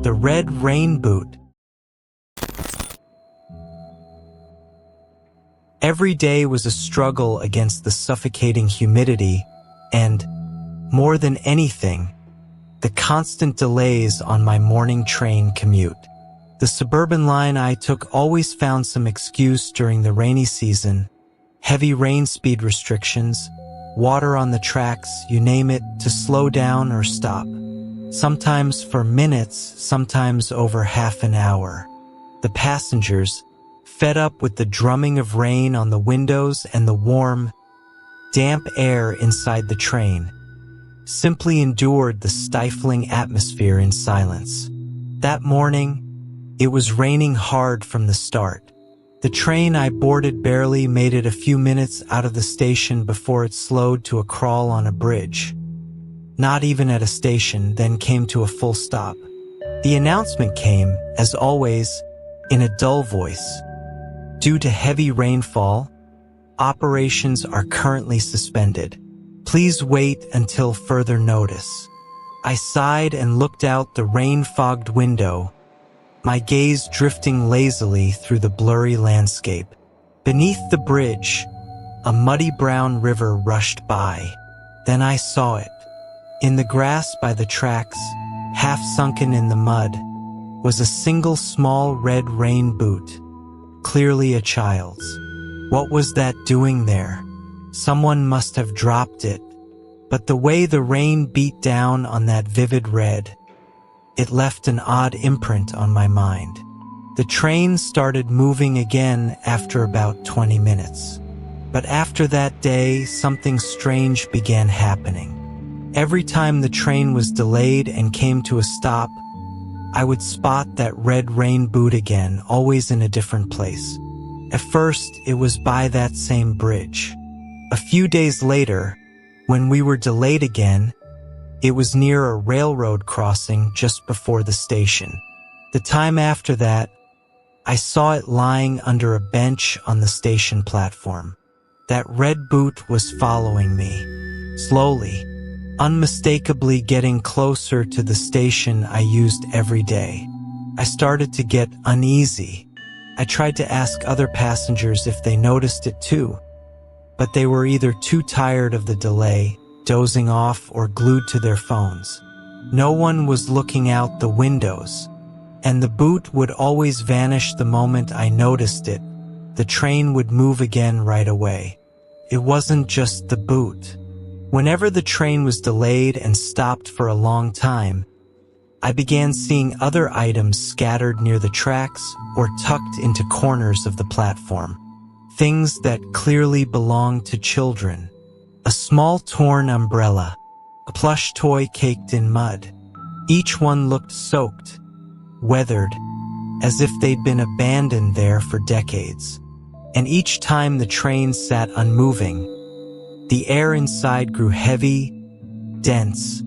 the red rain boot. Every day was a struggle against the suffocating humidity and, more than anything, the constant delays on my morning train commute. The suburban line I took always found some excuse during the rainy season: heavy rain speed restrictions, water on the tracks, you name it, to slow down or stop. Sometimes for minutes, sometimes over half an hour. The passengers, fed up with the drumming of rain on the windows and the warm, damp air inside the train, simply endured the stifling atmosphere in silence. That morning, it was raining hard from the start. The train I boarded barely made it a few minutes out of the station before it slowed to a crawl on a bridge. Not even at a station, then came to a full stop. The announcement came, as always, in a dull voice. Due to heavy rainfall, operations are currently suspended. Please wait until further notice. I sighed and looked out the rain-fogged window, my gaze drifting lazily through the blurry landscape. Beneath the bridge, a muddy brown river rushed by. Then I saw it. In the grass by the tracks, half sunken in the mud, was a single small red rain boot, clearly a child's. What was that doing there? Someone must have dropped it, but the way the rain beat down on that vivid red, it left an odd imprint on my mind. The train started moving again after about 20 minutes. But after that day, something strange began happening. Every time the train was delayed and came to a stop, I would spot that red rain boot again, always in a different place. At first, it was by that same bridge. A few days later, when we were delayed again, it was near a railroad crossing just before the station. The time after that, I saw it lying under a bench on the station platform. That red boot was following me, slowly, unmistakably getting closer to the station I used every day. I started to get uneasy. I tried to ask other passengers if they noticed it too, but they were either too tired of the delay, dozing off, or glued to their phones. No one was looking out the windows, and the boot would always vanish the moment I noticed it. The train would move again right away. It wasn't just the boot. Whenever the train was delayed and stopped for a long time, I began seeing other items scattered near the tracks or tucked into corners of the platform. Things that clearly belonged to children. A small torn umbrella, a plush toy caked in mud. Each one looked soaked, weathered, as if they'd been abandoned there for decades. And each time the train sat unmoving, the air inside grew heavy, dense,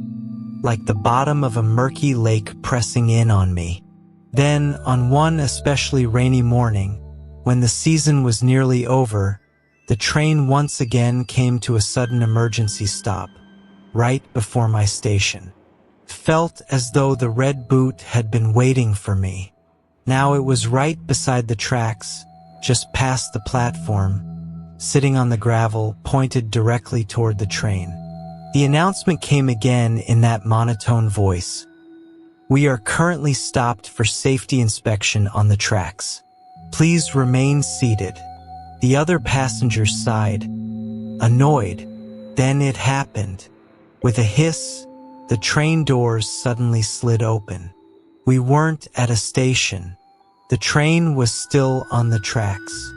like the bottom of a murky lake pressing in on me. Then, on one especially rainy morning, when the season was nearly over, the train once again came to a sudden emergency stop, right before my station. Felt as though the red boot had been waiting for me. Now it was right beside the tracks, just past the platform, sitting on the gravel, pointed directly toward the train. The announcement came again in that monotone voice. We are currently stopped for safety inspection on the tracks. Please remain seated. The other passengers sighed, annoyed. Then it happened. With a hiss, the train doors suddenly slid open. We weren't at a station. The train was still on the tracks.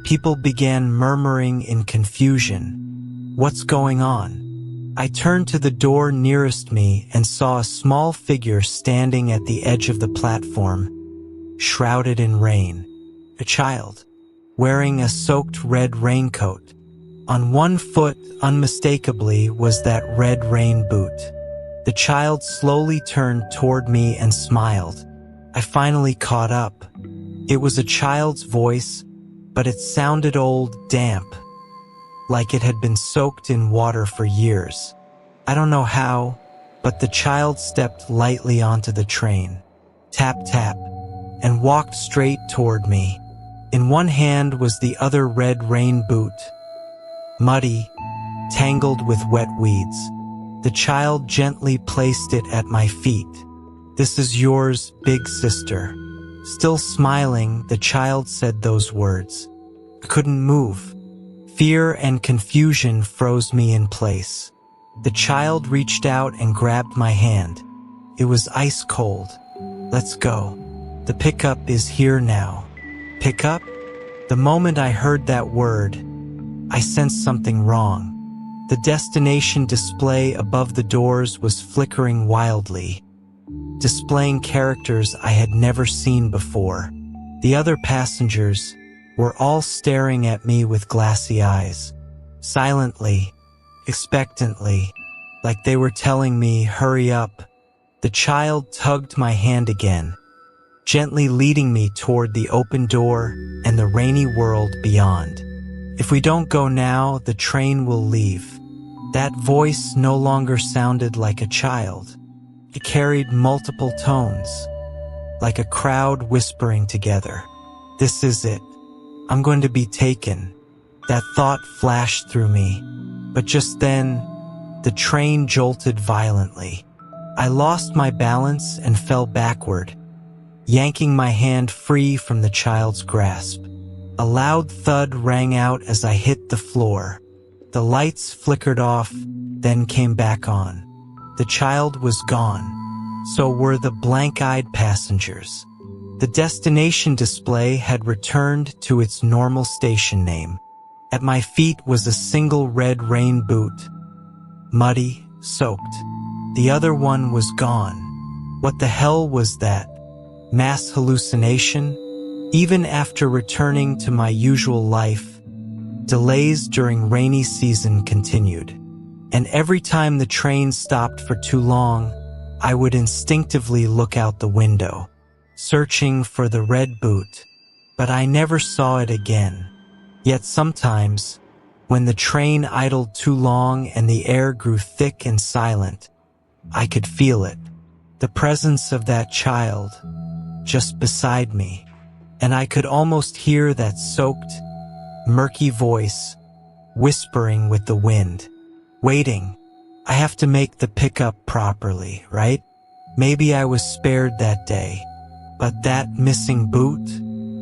People began murmuring in confusion. What's going on? I turned to the door nearest me and saw a small figure standing at the edge of the platform, shrouded in rain. A child, wearing a soaked red raincoat. On one foot, unmistakably, was that red rain boot. The child slowly turned toward me and smiled. I finally caught up. It was a child's voice, but it sounded old, damp, like it had been soaked in water for years. I don't know how, but the child stepped lightly onto the train. tap tap, and walked straight toward me. In one hand was the other red rain boot, muddy, tangled with wet weeds. The child gently placed it at my feet. "This is yours, big sister." Still smiling, the child said those words. I couldn't move. Fear and confusion froze me in place. The child reached out and grabbed my hand. It was ice cold. "Let's go. The pickup is here now." Pickup? The moment I heard that word, I sensed something wrong. The destination display above the doors was flickering wildly, displaying characters I had never seen before. The other passengers were all staring at me with glassy eyes, silently, expectantly, like they were telling me, "Hurry up." The child tugged my hand again, gently leading me toward the open door and the rainy world beyond. "If we don't go now, the train will leave." That voice no longer sounded like a child. It carried multiple tones, like a crowd whispering together. "This is it. I'm going to be taken." That thought flashed through me, but just then, the train jolted violently. I lost my balance and fell backward, yanking my hand free from the child's grasp. A loud thud rang out as I hit the floor. The lights flickered off, then came back on. The child was gone. So were the blank-eyed passengers. The destination display had returned to its normal station name. At my feet was a single red rain boot, muddy, soaked. The other one was gone. What the hell was that? Mass hallucination? Even after returning to my usual life, delays during rainy season continued. And every time the train stopped for too long, I would instinctively look out the window, searching for the red boot, but I never saw it again. Yet sometimes, when the train idled too long and the air grew thick and silent, I could feel it, the presence of that child, just beside me, and I could almost hear that soaked, murky voice, whispering with the wind. "Waiting. I have to make the pickup properly, right?" Maybe I was spared that day, but that missing boot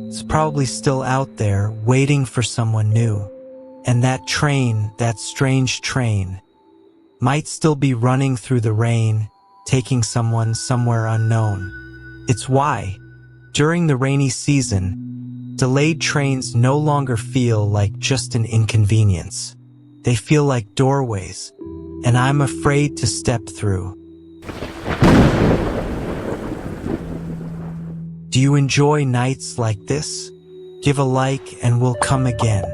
is probably still out there waiting for someone new. And that train, that strange train, might still be running through the rain, taking someone somewhere unknown. It's why, during the rainy season, delayed trains no longer feel like just an inconvenience. They feel like doorways, and I'm afraid to step through. Do you enjoy nights like this? Give a like and we'll come again.